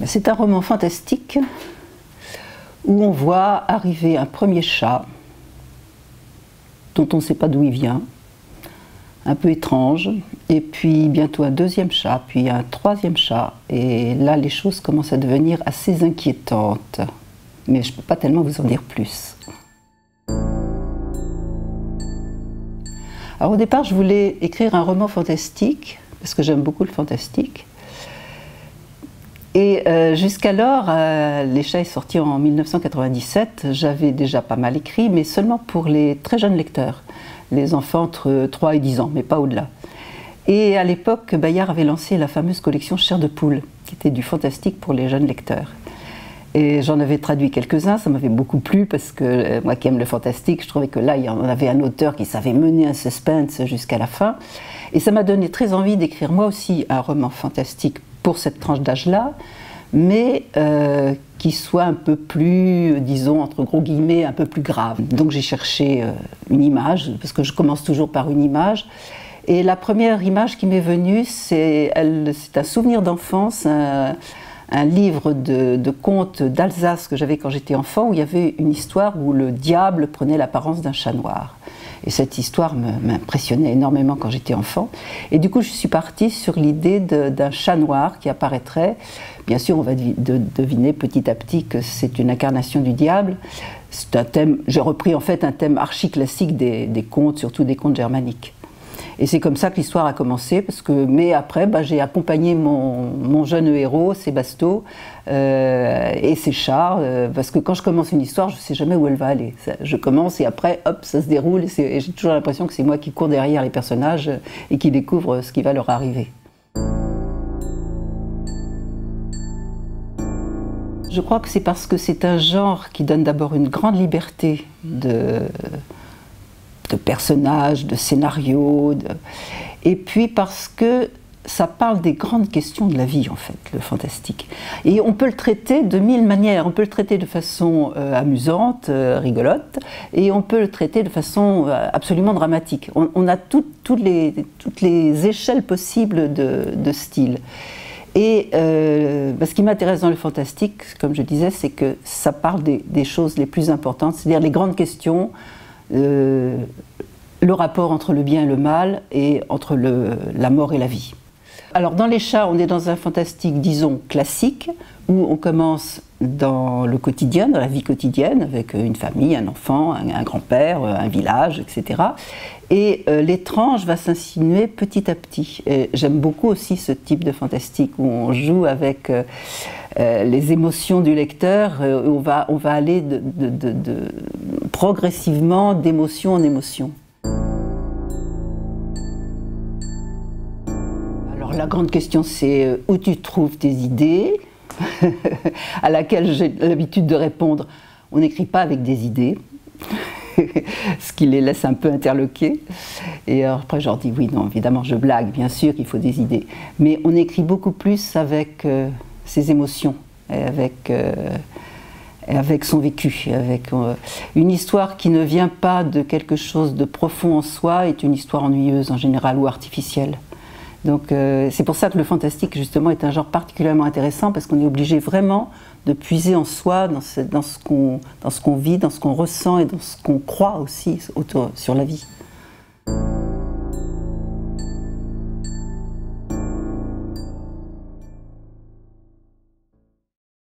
C'est un roman fantastique où on voit arriver un premier chat dont on ne sait pas d'où il vient, un peu étrange, et puis bientôt un deuxième chat, puis un troisième chat, et là les choses commencent à devenir assez inquiétantes. Mais je ne peux pas tellement vous en dire plus. Alors au départ, je voulais écrire un roman fantastique, parce que j'aime beaucoup le fantastique. Et jusqu'alors, Les Chats est sorti en 1997, j'avais déjà pas mal écrit, mais seulement pour les très jeunes lecteurs, les enfants entre 3 et 10 ans, mais pas au-delà. Et à l'époque, Bayard avait lancé la fameuse collection Chair de poule, qui était du fantastique pour les jeunes lecteurs. Et j'en avais traduit quelques-uns, ça m'avait beaucoup plu, parce que moi qui aime le fantastique, je trouvais que là, il y en avait un auteur qui savait mener un suspense jusqu'à la fin. Et ça m'a donné très envie d'écrire moi aussi un roman fantastique pour cette tranche d'âge-là, mais qui soit un peu plus, disons, entre gros guillemets, un peu plus grave. Donc j'ai cherché une image, parce que je commence toujours par une image, et la première image qui m'est venue, c'est un souvenir d'enfance, un livre de contes d'Alsace que j'avais quand j'étais enfant, où il y avait une histoire où le diable prenait l'apparence d'un chat noir. Et cette histoire m'impressionnait énormément quand j'étais enfant. Et du coup, je suis partie sur l'idée d'un chat noir qui apparaîtrait. Bien sûr, on va deviner petit à petit que c'est une incarnation du diable. C'est un thème, j'ai repris en fait un thème archi-classique des contes, surtout des contes germaniques. Et c'est comme ça que l'histoire a commencé, mais après, j'ai accompagné mon jeune héros, Sébasto, et ses chats, parce que quand je commence une histoire, je ne sais jamais où elle va aller. Je commence et après, hop, ça se déroule, et j'ai toujours l'impression que c'est moi qui cours derrière les personnages et qui découvre ce qui va leur arriver. Je crois que c'est parce que c'est un genre qui donne d'abord une grande liberté de personnages, de scénarios, et puis parce que ça parle des grandes questions de la vie, en fait, le fantastique. Et on peut le traiter de mille manières. On peut le traiter de façon amusante, rigolote, et on peut le traiter de façon absolument dramatique. On a toutes les échelles possibles de style. Et ce qui m'intéresse dans le fantastique, comme je disais, c'est que ça parle des choses les plus importantes, c'est-à-dire les grandes questions, le rapport entre le bien et le mal, et entre la mort et la vie. Alors dans Les Chats, on est dans un fantastique, disons, classique, où on commence dans le quotidien, dans la vie quotidienne, avec une famille, un enfant, un grand-père, un village, etc. Et l'étrange va s'insinuer petit à petit. J'aime beaucoup aussi ce type de fantastique, où on joue avec les émotions du lecteur, où on va aller progressivement d'émotion en émotion. Alors la grande question, c'est où tu trouves tes idées, à laquelle j'ai l'habitude de répondre, on n'écrit pas avec des idées, ce qui les laisse un peu interloquer. Et alors après je leur dis oui, non, évidemment je blague, bien sûr qu'il faut des idées, mais on écrit beaucoup plus avec ses émotions, et avec son vécu, avec une histoire qui ne vient pas de quelque chose de profond en soi, est une histoire ennuyeuse en général ou artificielle. Donc c'est pour ça que le fantastique justement est un genre particulièrement intéressant, parce qu'on est obligé vraiment de puiser en soi, dans ce qu'on vit, dans ce qu'on ressent et dans ce qu'on croit aussi sur la vie.